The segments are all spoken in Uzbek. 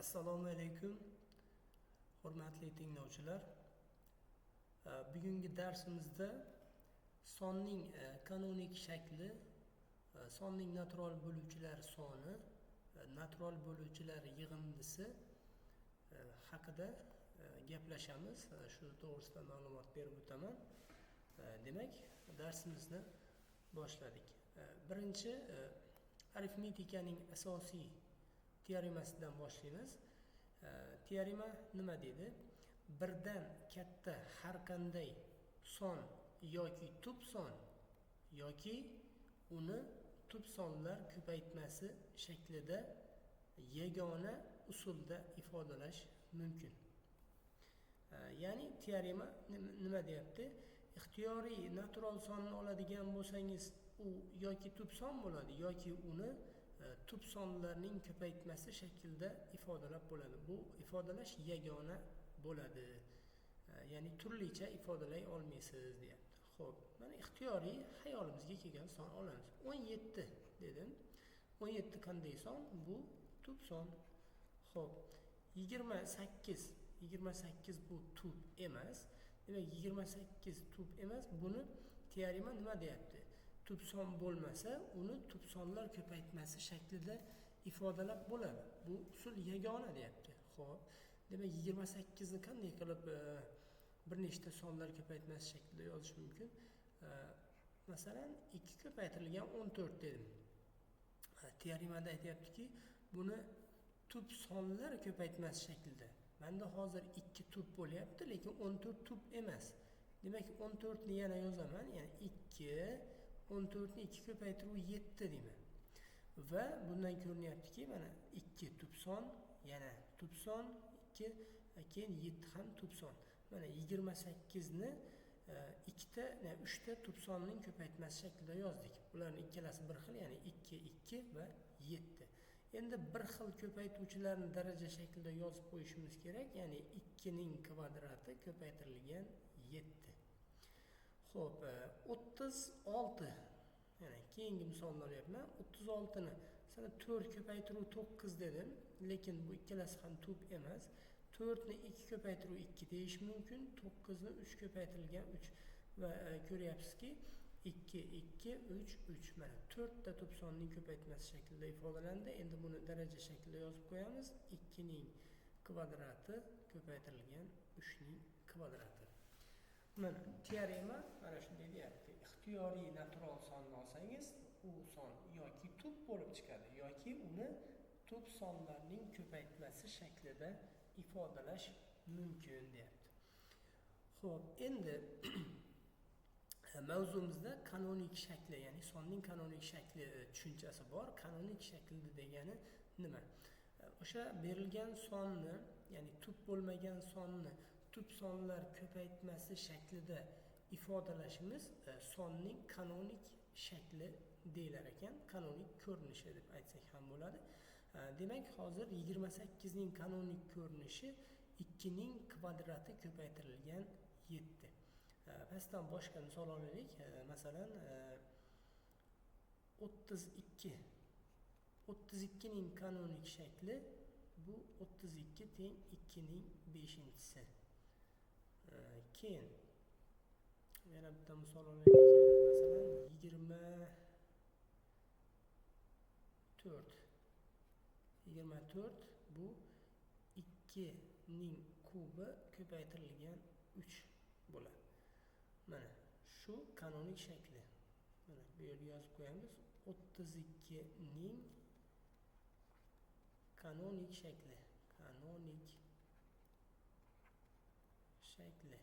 Assalomu alaykum, hurmatli tinglovchilar. Bugungi darsimizda sonning kanonik shakli, sonning natural bo'luvchilar soni, natural bo'luvchilar yig'indisi haqida gaplashamiz. Shu to'g'risida ma'lumot berib o'taman. Demak, darsimizni boshladik. Birinchi arifmetikaning asosiy teoremasidan boshlaymiz. Teorema nima deydi? Birdan katta har qanday son yoki tub son yoki uni tub sonlar ko'paytmasi shaklida yagona usulda ifodalash mumkin. Ya'ni teorema nima deyapti? Ixtiyoriy natural sonni oladigan bo'lsangiz, u yoki tub son bo'ladi yoki uni tub sonlarning ko'paytmasi shaklida ifodalab bo'ladi. Bu ifodalash yagona bo'ladi. Ya'ni turlicha ifodalay olmaysiz deyapti. Xo'p, mana ixtiyoriy xayolimizga kelgan son olamiz. 17 dedim. 17 qanday son? Bu tub son. Xo'p, 28 bu tub emas. Demak, 28 tub emas. Buni teorema nima deyapti? Tub son bo'lmasa, uni tub sonlar ko'paytmasi shaklida ifodalab bo'ladi. Bu usul yagona deyapti. Xo'p, demak 28 ni qanday qilib bir nechta sonlar ko'paytmasi shaklida yozish mumkin? Masalan, 2 ko'paytirilgan 14 dedim. Teoremada aytayaptiki, buni tub sonlar ko'paytmasi shaklida. Menda hozir 2 tub bo'lyapti, lekin 14 tub emas. Demak, 14 ni yana yozaman, ya'ni 2 14 ni 2 ko'paytiruv 7 deyman. Va bundan ko'rinyaptiki, mana 2 tub son, yana tub son, 2, keyin 7 ham tub son. Mana 28 ni 3 ta tub sonning ko'paytmasi shaklida yozdik. Ularning ikkalasi bir xil, ya'ni 2, 2 va 7. Endi bir xil ko'paytuvchilarni daraja shaklida yozib qo'yishimiz kerak, ya'ni 2 ning kvadrati ko'paytirilgan 7. Xo'p, 36. Yana keyingi misolni olyapman. 36 ni sana 4 ko'paytiruv 9 dedim, lekin bu ikkalasi ham tub emas. 4 ni 2 ko'paytiruv 2 deyish mumkin, 9 ni 3 ko'paytirilgan 3 va ko'ryapsizki 2, 2, 3, 3. Mana 4 ta tub sonning ko'paytmasi shaklida ifodalandi. Endi buni daraja shaklida yozib qo'yamiz. 2 ning kvadrati ko'paytirilgan 3 ning kvadrati. Mana teorema mana shunday deyapti. Ixtiyoriy natural sonni olsangiz, u son yoki tub bo'lib chiqadi yoki uni tub sonlarning ko'paytmasi shaklida ifodalash mumkin deyapti. Xo'p, endi mavzumizda kanonik shakli, ya'ni sonning kanonik shakli tushunchasi bor. Kanonik shakli degani nima? O'sha berilgan sonni, ya'ni tub bo'lmagan sonni tub sonlar ko'paytmasi shaklida ifodalashimiz sonning kanonik shakli deyilar ekan. Kanonik ko'rinishi deb aytsak ham bo'ladi. Demak, hozir 28 ning kanonik ko'rinishi 2 ning kvadrati ko'paytirilgan 7. Pastdan boshqa misol olaylik. Masalan, 32. 32 ning kanonik shakli bu 32 teng 2 ning 5-si. Keyin yana bitta misol olaylik. Masalan, 24 bu 2 ning kubi ko'paytirilgan 3 bo'ladi. Mana shu kanonik shakli. Mana bu yerga yozib qo'yamiz. 32 ning kanonik shakli. Kanonik shakli.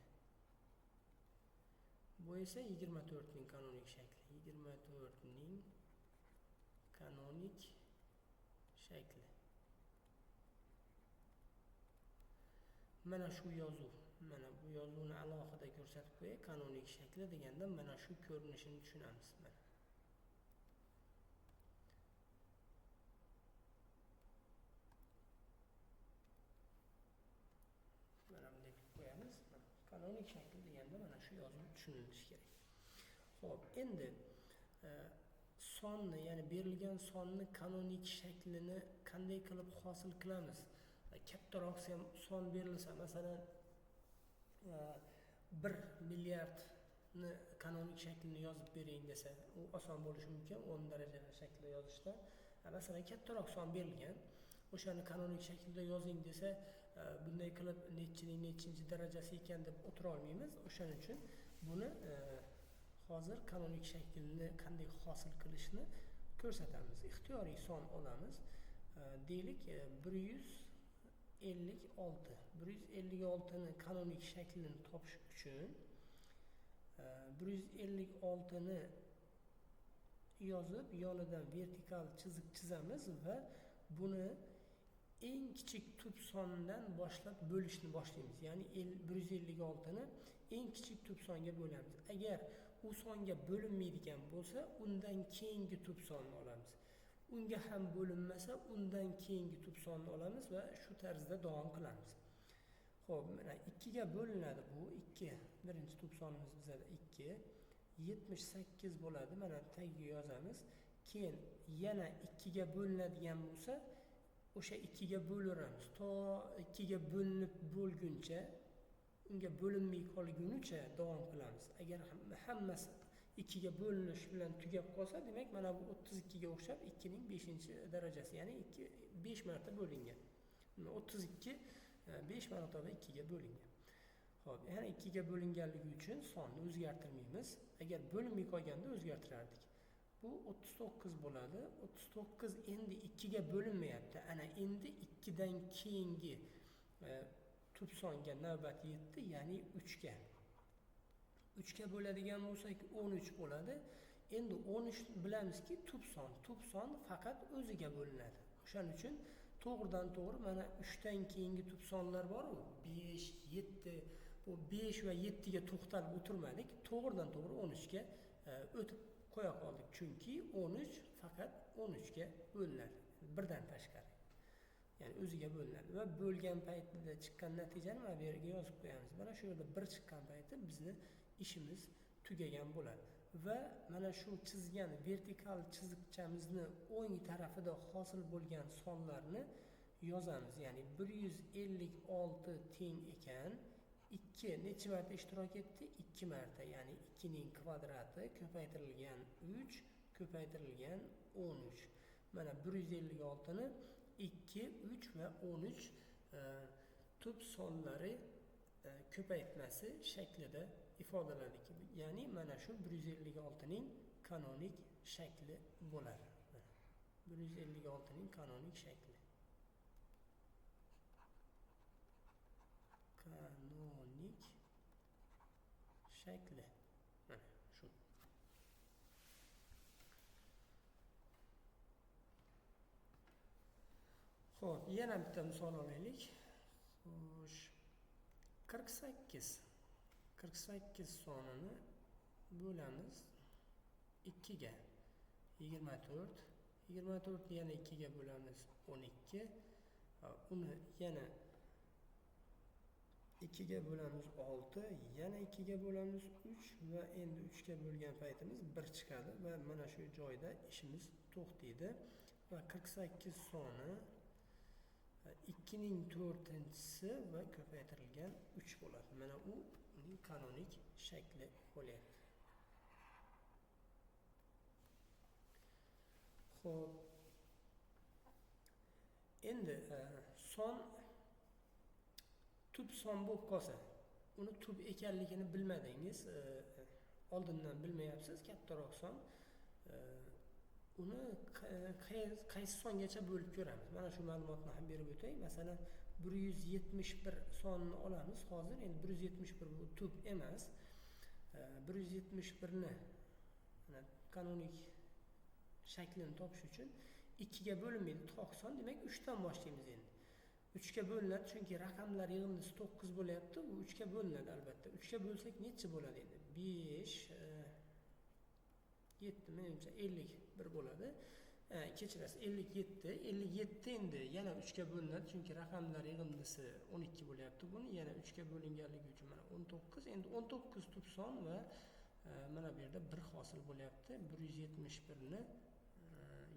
Bu esa 24 ning kanonik shakli. 24 ning kanonik shakli. Mana shu yozuv. Mana bu yozuvni alohida ko'rsatib qo'yay. Kanonik shakli deganda mana shu ko'rinishini tushunamiz. Mana. Mana bunday qilib qo'yamiz. Kanonik shakli deganda mana shu yozuv tushunilishi kerak. Xo'p, endi sonni, ya'ni berilgan sonni kanonik shaklini qanday qilib hosil qilamiz? kattaroq son berilsa, masalan 1 milliardni kanonik shaklini yozib bering desa, u oson bo'lishi mumkin 10 darajalar shaklida yozishda. Masalan kattaroq son berilgan, o'shani kanonik shaklda yozing desa, bunday qilib nechinchi darajasi ekan deb o'tira olmaymiz. O'shaning uchun buni hozir kanonik shaklni qanday hosil qilishni ko'rsatamiz. Ixtiyoriy son olamiz. Deylik 156. 156 ni kanonik shaklini topish uchun 156 ni yozib, yonidan vertikal chiziq chizamiz va buni eng kichik tub sondan boshlab bo'lishni boshlaymiz. Ya'ni 156 ni eng kichik tub songa bo'lamiz. Agar u songa bo'linmaydigan bo'lsa, undan keyingi tub sonni olamiz. Unga ham bo'linmasa, undan keyingi tub sonni olamiz va shu tarzda davom qilamiz. Xo'p, mana 2 ga bo'linadi bu. 2. Birinchi tub sonimiz bizda 2. 78 bo'ladi. Mana tagiga yozamiz. Keyin yana 2 ga bo'linadigan bo'lsa, o'sha 2 ga bo'laveramiz. To 2 ga bo'linib bo'lguncha, unga bo'linmay qolgunicha davom qilamiz. Agar hammasi 2 ga bo'linish bilan tugab qolsa, demak mana bu 32 ga o'xshab 2 ning 5-darajasi, ya'ni 5 marta bo'lingan. 32 5 marotaba 2 ga bo'lingan. Xo'p, yana 2 ga bo'linganligi uchun sonni o'zgartirmaymiz. Agar bo'linmay qolganda o'zgartirardik. Bu 39 bo'ladi. 39 endi 2 ga bo'linmayapti. Ana endi 2 dan keyingi tub songa navbat yetdi, ya'ni 3 ga. 3 ga bo'ladigan bo'lsak 13 bo'ladi. Endi 13 bilamizki tub son faqat o'ziga bo'linadi. O'shaning uchun to'g'ridan to'g'ri mana 3 dan keyingi tub sonlar bor-ku, 5, 7, bu 5 va 7 ga to'xtalib o'tirmadik. To'g'ridan to'g'ri 13 ga o'tib qo'ya qoldik. Chunki 13 faqat 13 ga bo'linadi. Birdan tashqari. Ya'ni o'ziga bo'linadi va bo'lgan paytida chiqqan natijani mana bu yerga yozib qo'yamiz. Mana shu yerda 1 chiqqan payti bizni ishimiz tugagan bo'ladi. Va mana shu chizgan vertikal chiziqchamizni o'ng tarafida hosil bo'lgan sonlarni yozamiz. Ya'ni 156 teng ekan. 2 necha marta ishtirok etdi? 2 marta. Ya'ni 2 ning kvadrati ko'paytirilgan 3 ko'paytirilgan 13. Mana 156 ni 2, 3 va 13 tub sonlari ko'paytmasi shaklida ifodaladik. Ya'ni mana shu 156 ning kanonik shakli bo'ladi. 156 ning kanonik shakli. Kanonik shakli. Mana shu. Xo'p, yana bitta misol olaylik. Xo'sh, 48 sonini bo'lamiz 2 ga. 24 ni yana 2 ga bo'lamiz 12. Uni yana 2 ga bo'lamiz 6, yana 2 ga bo'lamiz 3 va endi 3 ga bo'lgan paytimiz 1 chiqadi va mana shu joyda ishimiz to'xtaydi. Va 48 soni 2 ning 4-si va ko'paytirilgan 3 bo'ladi. Mana u uning kanonik shakli bo'lyapti. Xo'p. Endi son tub son bo'lib qolsa, uni tub ekanligini bilmadingiz, oldindan bilmayapsiz, kattaroq son. Uni qaysi songacha bo'lib ko'ramiz. Mana shu ma'lumotni ham berib o'tay. Masalan, 171 sonni olamiz hozir. Endi 171 bu tub emas. 171 ni kanonik shaklini topish uchun 2 ga bo'linmaydi, 90, demak 3 dan boshlaymiz endi. 3 ga bo'linadi, chunki raqamlar yig'indisi 9 bo'lyapti. U 3 ga bo'linadi albatta. 3 ga bo'lsak necha bo'ladi endi? 5 7 menimcha 51 bo'ladi. Kechirasiz, 57 endi yana 3 ga bo'linadi, chunki raqamlar yig'indisi 12 bo'lyapti. Buni yana 3 ga bo'linganligi uchun mana 19. Endi 19 tub son va mana bu yerda 1 hosil bo'lyapti. 171 ni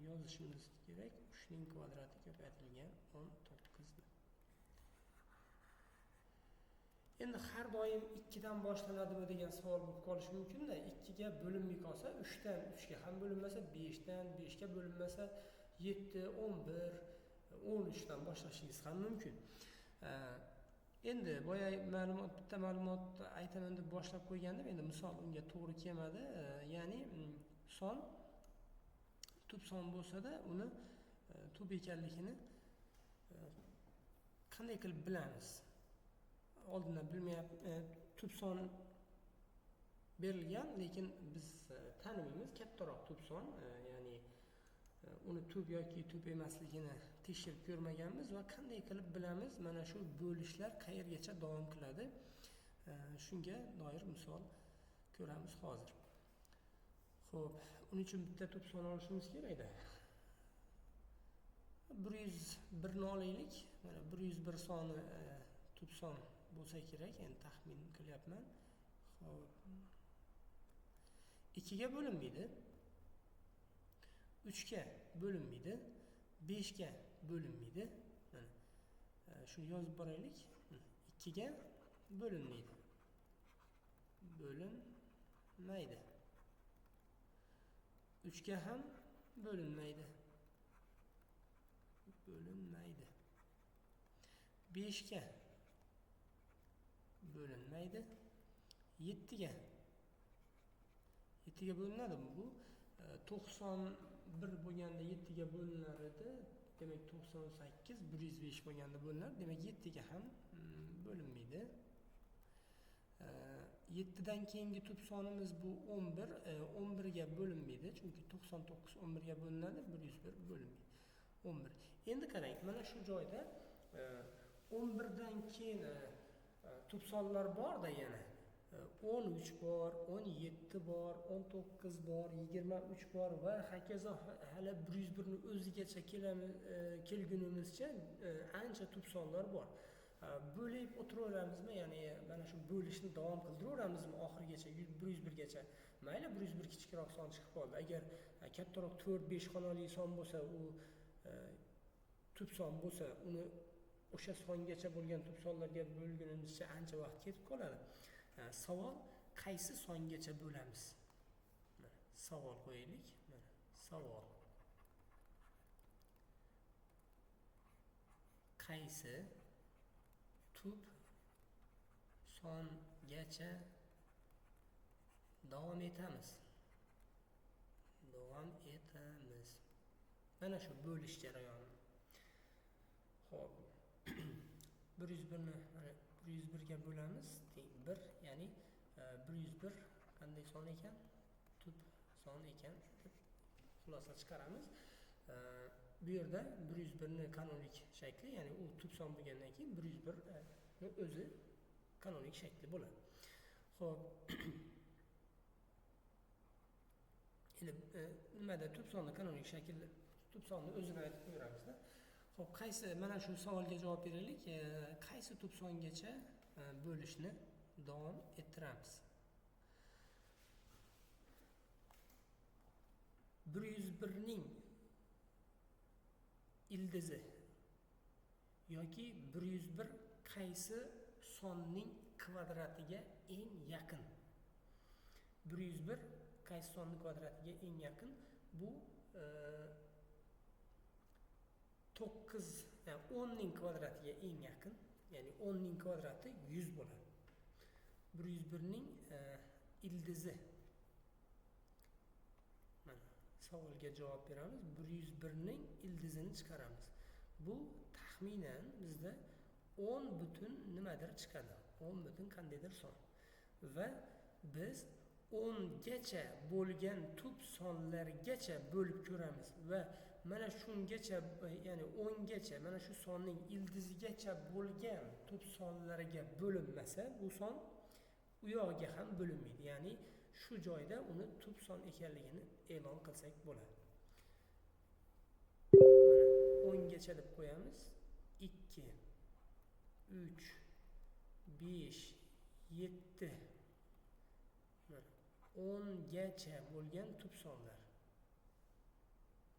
yozishimiz kerak. 3 ning kvadrati ko'paytirilgan 19 ni. Endi har doim 2 dan boshlanadimi degan savol bo'lib qolishi mumkin-da. 2 ga bo'linmay qolsa, 3 dan 3 ga ham bo'linmasa, 5 dan 5 ga bo'linmasa, 7, 11, 13 dan boshlashingiz ham mumkin. Endi boya bitta ma'lumot aytaman deb boshlab qo'ygandim. Endi misol unga to'g'ri kelmadi. Ya'ni son tub son bo'lsa-da, uni tub ekanligini qanday qilib bilamiz? Oldindan bilmayapmiz. Tub son berilgan, lekin biz tanimaymiz kattaroq tub son, ya'ni uni tub yoki tub emasligini tekshirib ko'rmaganmiz va qanday qilib bilamiz? Mana shu bo'lishlar qayergacha davom qiladi? Shunga doir misol ko'ramiz hozir. Xo'p, uning uchun bitta tub son olishimiz kerak-da. 101 ni olaylik. Mana 101 soni tub son bo'lsa kerak, endi taxmin qilyapman. Xo'p. 2 ga bo'linmaydi. 3 ga bo'linmaydi. 5 ga bo'linmaydi. Mana shuni yozib boraylik. 2 ga bo'linmaydi. Bo'linmaydi. 3 ga ham bo'linmaydi. Bo'linmaydi. 5 ga bo'linmaydi. 7 ga bo'linadimi bu? 91 bo'lganda 7 ga bo'linar edi. Demak 98, 105 bo'lganda bo'linar. Demak 7 ga ham bo'linmaydi. 7 dan keyingi tub sonimiz bu 11. 11 ga bo'linmaydi, chunki 99 11 ga bo'linadi, 101 bo'linmaydi. 11. Endi qarang, mana shu joyda 11 dan keyin tub sonlar bor-da yana. 13 bor, 17 bor, 19 bor, 23 bor va hokazo hali 101 ni o'zigacha kelgunimizcha ancha tub sonlar bor. Bo'lib o'tiraveramizmi? Ya'ni mana shu bo'lishni davom qildiraveramizmi oxirigacha 101 gacha? Mayli 101 kichikroq son chiqib qoldi. Agar kattaroq 4-5 xonali son bo'lsa, u tub son bo'lsa, uni o'sha songacha bo'lgan tub sonlarga bo'lgunimizcha ancha vaqt ketib qoladi. Savol, qaysi songacha bo'lamiz? Savol qo'yaylik. Savol. Qaysi tub songacha davom etamiz? Mana shu bo'lish jarayoni. Xo'p. 101 ni 101 ga bo'lamiz. 1, ya'ni 101 qanday son ekan? Tub son ekan deb xulosa chiqaramiz. Bu yerda 101 ni kanonik shakli, ya'ni u tub son bo'lgandan keyin 101 ni o'zi kanonik shakli bo'ladi. Xo'p. Endi nimada tub sonni kanonik shakli, tub sonni o'zini aytib qo'yamiz-da. Xo'p, qaysi, mana shu savolga javob beraylik. Qaysi tub songacha bo'lishni davom ettiramiz? 101 ning ildizi yoki 101 qaysi sonning kvadratiga eng yaqin? 101 qaysi sonning kvadratiga eng yaqin? Bu 9, yani 10 ning kvadratiga eng yaqin. Ya'ni 10 ning kvadrati 100 bo'ladi. 101 ning ildizi. Mana savolga javob beramiz. 101 ning ildizini chiqaramiz. Bu taxminan bizda 10 butun nimadir chiqadi. 10 butun qandaydir son. Va biz 10 gacha bo'lgan tub sonlargacha bo'lib ko'ramiz va mana shungacha, ya'ni 10 gacha, mana shu sonning ildizigacha bo'lgan tub sonlarga bo'linmasa, bu son u yog'iga ham bo'linmaydi. Ya'ni shu joyda uni tub son ekanligini e'lon qilsak bo'ladi. Mana 10 gacha deb qo'yamiz. 2, 3, 5, 7. Mana 10 gacha bo'lgan tub sonlar.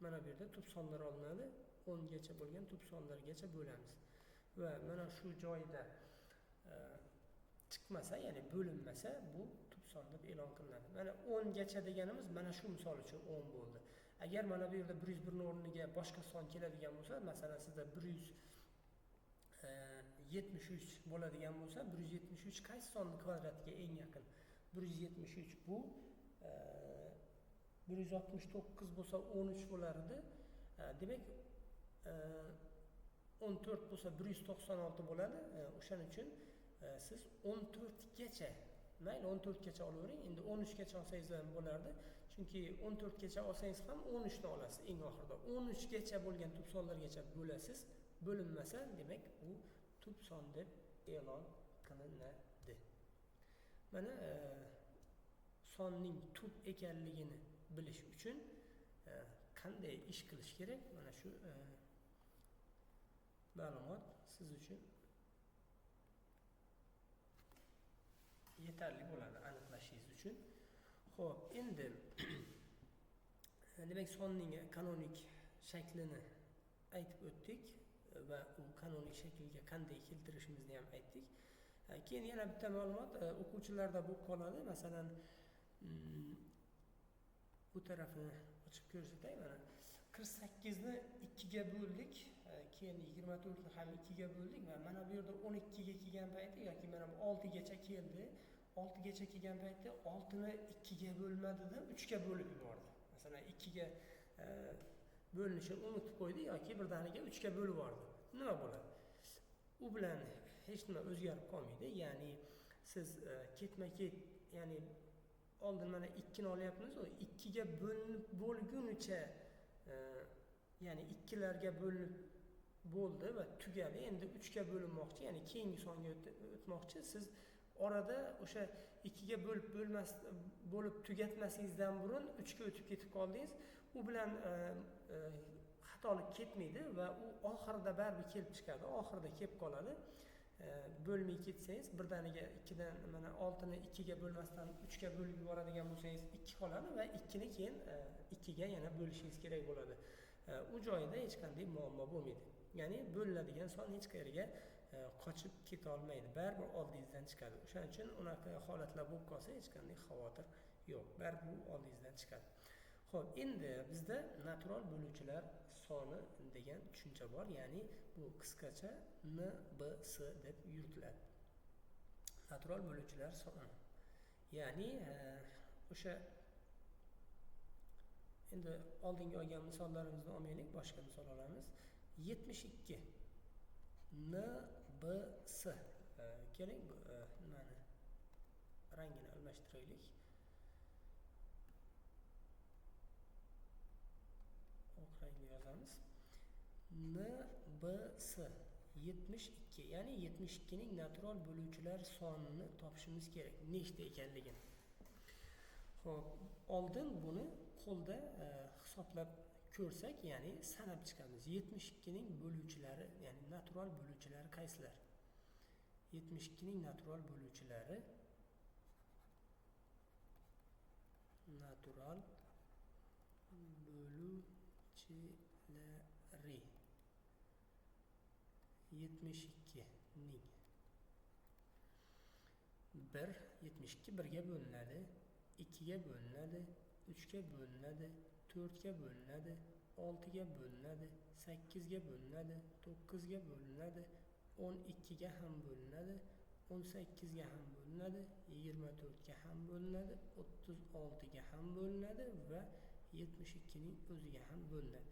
Mana bu yerda tub sonlar olinadi. 10 gacha bo'lgan tub sonlargacha bo'lamiz. Va mana shu joyda chiqmasa, ya'ni bo'linmasa, bu tub son deb e'lon qilinadi. Mana 10 gacha deganimiz mana shu misol uchun 10 bo'ldi. Agar mana bu yerda 101 ning o'rniga boshqa son keladigan bo'lsa, masalan sizda 173 bo'ladigan bo'lsa, 173 qaysi sonning kvadratiga eng yaqin? 173 bu 169 bo'lsa 13 bo'lar edi. Demak 14 bo'lsa 196 bo'ladi. O'shaning uchun siz 14 gacha, mayli 14 gacha olavering. Endi 13 gacha olsangiz ham bo'lardi. Chunki 14 gacha olsangiz ham 13 ni olasiz eng oxirida. 13 gacha bo'lgan tub sonlargacha bo'lasiz. Bo'linmasa, demak u tub son deb e'lon qilinadi. Mana sonning tub ekanligini bilish uchun qanday ish qilish kerak? Mana shu ma'lumot siz uchun yetarli bo'ladi aniqlashingiz uchun. Xo'p, endi demak sonning kanonik shaklini aytib o'tdik va u kanonik shaklga qanday keltirishimizni ham aytdik. Keyin yana bitta ma'lumot o'quvchilarda bo'lib qoladi. Masalan, bu tarafini ochib ko'rsatay. Mana 48 ni 2 ga bo'ldik, keyin 24 ni ham 2 ga bo'ldik va mana bu yerda 12 ga kelgan payti yoki mana bu 6 gacha keldi. 6 gacha kelgan paytda 6 ni 2 ga bo'lmadida 3 ga bo'lib yubordi. Masalan, 2 ga bo'linishini unutib qo'ydi yoki birdaniga 3 ga bo'lib yubordi. Nima bo'ladi? U bilan hech nima o'zgarib qolmaydi. Ya'ni siz ketma-ket, ya'ni oldin mana 2 ni olyapmiz, o 2 ga bo'lgunicha ya'ni 2 larga bo'linib bo'ldi va tugadi. Endi 3 ga bo'linmoqchi, ya'ni keyingi songa o'tmoqchi. Siz orada o'sha 2 ga bo'lib tugatmasingizdan burun 3 ga o'tib ketib qoldingiz. U bilan xatolik ketmaydi va u oxirida baribir kelib chiqadi, oxirida kelib qoladi. Bo'lmay ketsangiz, birdaniga 2 dan mana 6 ni 2 ga bo'lmasdan 3 ga bo'lib yuboradigan bo'lsangiz 2 qoladi va 2 ni keyin 2 ga yana bo'lishingiz kerak bo'ladi. U joyda hech qanday muammo bo'lmaydi. Ya'ni bo'linadigan son hech qayerga qochib keta olmaydi. Baribir oldingizdan chiqadi. O'shaning uchun unaqa holatlar bo'lib qolsa hech qanday xavotir yo'q. Baribir u oldingizdan chiqadi. Xo'p, endi bizda natural bo'luvchilar soni degan tushuncha bor. Ya'ni bu qisqacha NBS deb yuritiladi. Natural bo'luvchilar soni. Ya'ni o'sha endi oldingi olgan misollarimizni olmaylik, boshqa misol olamiz. 72 NBS. Keling, nimani rangini almashtiraylik. Oq rangni yozamiz. NBS 72, ya'ni 72 ning natural bo'luvchilar sonini topishimiz kerak. Nechta ekanligini. Xo'p, oldin buni qo'lda hisoblab ko'rsak, ya'ni sanab chiqamiz. 72 ning bo'luvchilari, ya'ni natural bo'luvchilari qaysilar? 72 ning natural bo'luvchilari natural bo'luvchilari 72 ning 72 1 ga bo'linadi, 2 ga bo'linadi, 3 ga bo'linadi, 4 ga bo'linadi, 6 ga bo'linadi, 8 ga bo'linadi, 9 ga bo'linadi, 12 ga ham bo'linadi, 18 ga ham bo'linadi, 24 ga ham bo'linadi, 36 ga ham bo'linadi va 72 ning o'ziga ham bo'linadi.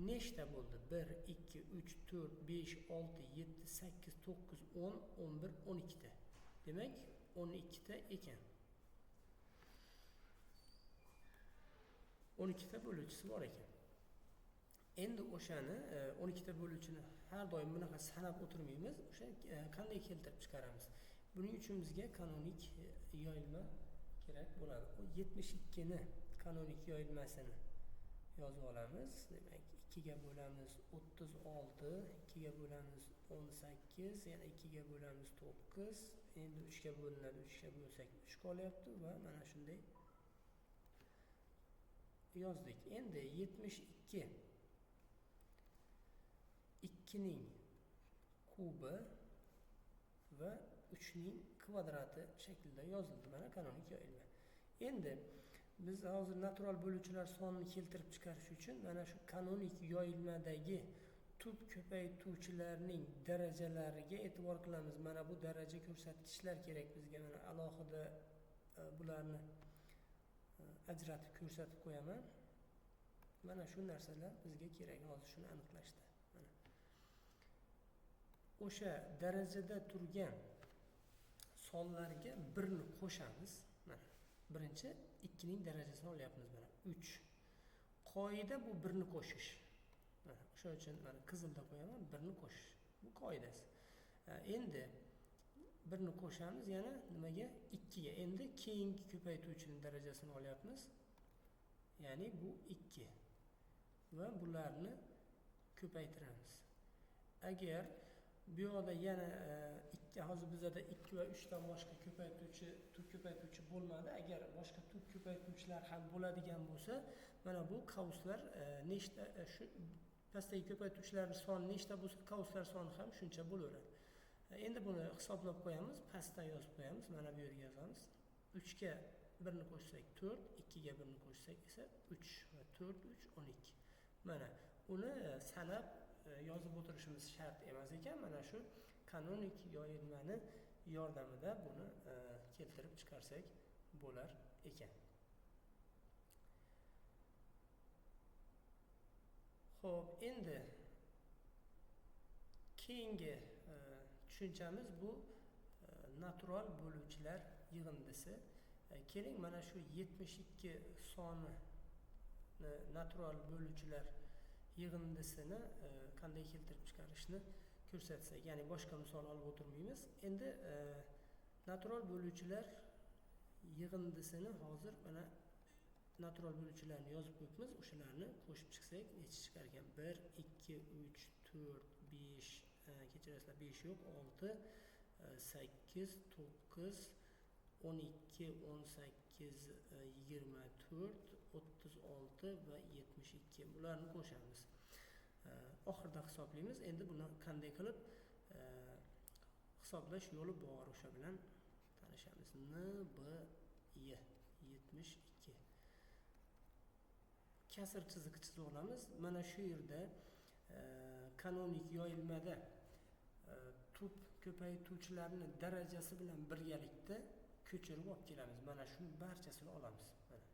Nechta bo'ldi? 1, 2, 3, 4, 5, 6, 7, 8, 9, 10, 11, 12 ta. Demak, 12 ta ekan. 12 ta bo'luvchisi bor ekan. Endi o'shani 12 ta bo'luvchini har doim bunaqa sanab o'tirmaymiz. O'sha qanday keltirib chiqaramiz? Buning uchun bizga kanonik yoyilma kerak bo'ladi. O 72 ni kanonik yoyilmasini yozib olamiz. Demak, 2 ga bo'lamiz 36, 2 ga bo'lamiz 18, yana 2 ga bo'lamiz 9, endi 3 ga bo'linadi, 3 ga bo'lsak 3 qolyapti va mana shunday yozdik. Endi 72 2 ning kubi va 3 ning kvadrati shaklida yozildi. Mana kanonik yoyilma. Endi biz hozir natural bo'luvchilar sonini keltirib chiqarish uchun mana shu kanonik yoyilmadagi tub ko'paytuvchilarning darajalariga e'tibor qilamiz. Mana bu daraja ko'rsatkichlar kerak bizga. Mana alohida bularni ajratib ko'rsatib qo'yaman. Mana shu narsalar bizga kerak hozir shuni aniqlashda. Mana o'sha darajada turgan sonlarga 1 ni qo'shamiz. Mana birinchi 2 ning darajasini olyapmiz. Mana 3. Qoida bu 1 ni qo'shish. Mana o'sha uchun mana qizilda qo'yaman, 1 ni qo'shish. Bu qoidasi. Endi 1 ni qo'shamiz yana nimaga? 2 ga. Endi keyingi ko'paytuvchining darajasini olyapmiz. Ya'ni bu 2 va bularni ko'paytiramiz. Agar bu yoqda yana hozir bizda 2 va 3 dan boshqa tub ko'paytuvchi bo'lmadi. Agar boshqa tub ko'paytuvchilar ham bo'ladigan bo'lsa, mana bu qauslar nechta shu pastdagi ko'paytuvchilarning soni nechta bo'lsa, qauslar soni ham shuncha bo'laveradi. Endi buni hisoblab qo'yamiz, pastdan yozib qo'yamiz. Mana bu yerga yozamiz. 3 ga 1 ni qo'shsak 4, 2 ga 1 ni qo'shsak esa 3 va 4 3 12. Mana uni sanab yozib o'tirishimiz shart emas ekan. Mana shu kanonik yoyilmani yordamida buni keltirib chiqarsak bo'lar ekan. Xo'p, endi keyingi tushunchamiz bu natural bo'luvchilar yig'indisi. Keling mana shu 72 soni natural bo'luvchilar yig'indisini qanday keltirib chiqarishni ko'rsatsak, ya'ni boshqa misol olib o'tirmaymiz. Endi natural bo'luvchilar yig'indisini hozir mana natural bo'luvchilarni yozib qo'yibmiz. O'shalarni qo'shib chiqsak necha chiqar ekan? 1 2 3 4 5 kechirasizlar, 5 yo'q, 6 8 9 12 18 24 36 va 72. Bularni qo'shamiz. Oxirida hisoblaymiz. Endi buni qanday qilib hisoblash yo'li bor, o'sha bilan tanishamiz. NBY 72. Kasr chiziq chizib olamiz. Mana shu yerda kanonik yoyilmada tub ko'paytuvchilarni darajasi bilan birgalikda ko'chirib olib kelamiz. Mana shu barchasini olamiz. Mana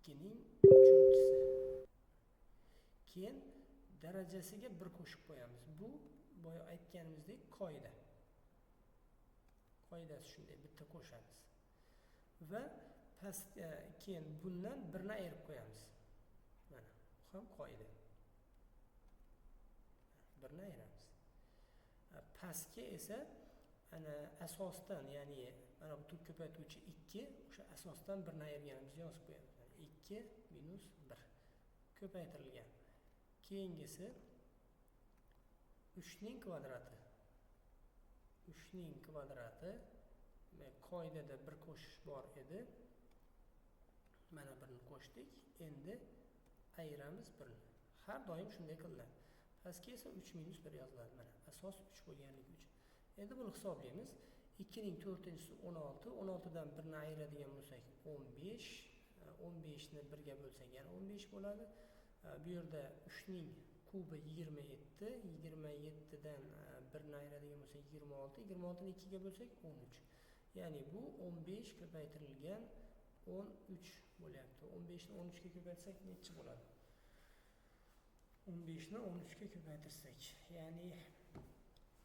2 ning 3-chisi. Keyin darajasiga 1 qo'shib qo'yamiz. Bu boya aytganimizdek qoida. Qoidasi shunday, bitta qo'shamiz. Va pastga keyin bundan 1 ni ayirib qo'yamiz. Mana bu ham qoida. 1 ni ayiramiz. Pastga esa ana asosdan, ya'ni mana bu tub ko'paytuvchi 2, o'sha asosdan 1 ni ayirganimizni yozib qo'yamiz. 2 minus 1 ko'paytirilgan. Keyingisi 3 ning kvadrati. 3 ning kvadrati. Qoidada 1 qo'shish bor edi. Mana 1 ni qo'shdik. Endi ayiramiz 1 ni. Har doim shunday qilinadi. Pastga esa 3 minus 1 yoziladi. Mana asos 3 bo'lganligi uchun. Endi buni hisoblaymiz. 2 ning 4-inchisi 16. 16 dan 1 ni ayiradigan bo'lsak 15. 15 ni 1 ga bo'lsak yana 15 bo'ladi. Bu yerda 3 ning kubi 27. 27 dan 1 ni ayiradigan bo'lsak 26. 26 ni 2 ga bo'lsak 13. Ya'ni bu 15 ko'paytirilgan 13 bo'lyapti. 15 ni 13 ga ko'paytirsak necha bo'ladi? 15 ni 13 ga ko'paytirsak, ya'ni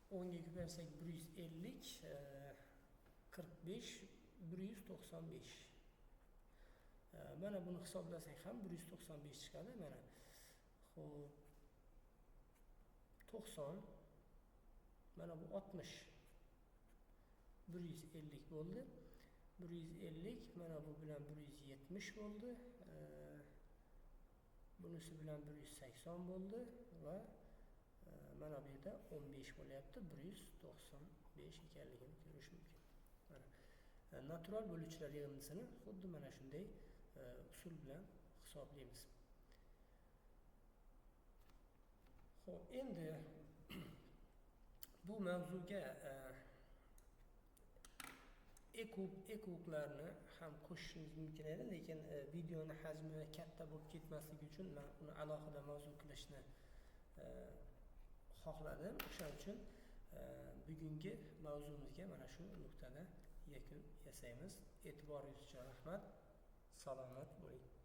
10 ga ko'paytirsak 150, 45, 195. Mana buni hisoblasak ham 195 chiqadi. Mana xo'p 90, mana bu 60, 150 bo'ldi. 150, mana bu bilan 170 bo'ldi. Bunisi bilan 180 bo'ldi va mana bu yerda 15 bo'lyapti. 195 ekanligini ko'rish mumkin. Mana natural bo'luvchilar yig'indisini xuddi mana shunday usul bilan hisoblaymiz. Xo'p, endi bu mavzuga ekoklarni ham qo'shishimiz mumkin edi, lekin videoni hajmi katta bo'lib ketmasligi uchun men uni alohida mavzu qilishni xohladim. O'shaning uchun bugungi mavzumizga mana shu nuqtada yakun yasaymiz. E'tiboringiz uchun rahmat. Salomat bo'ling.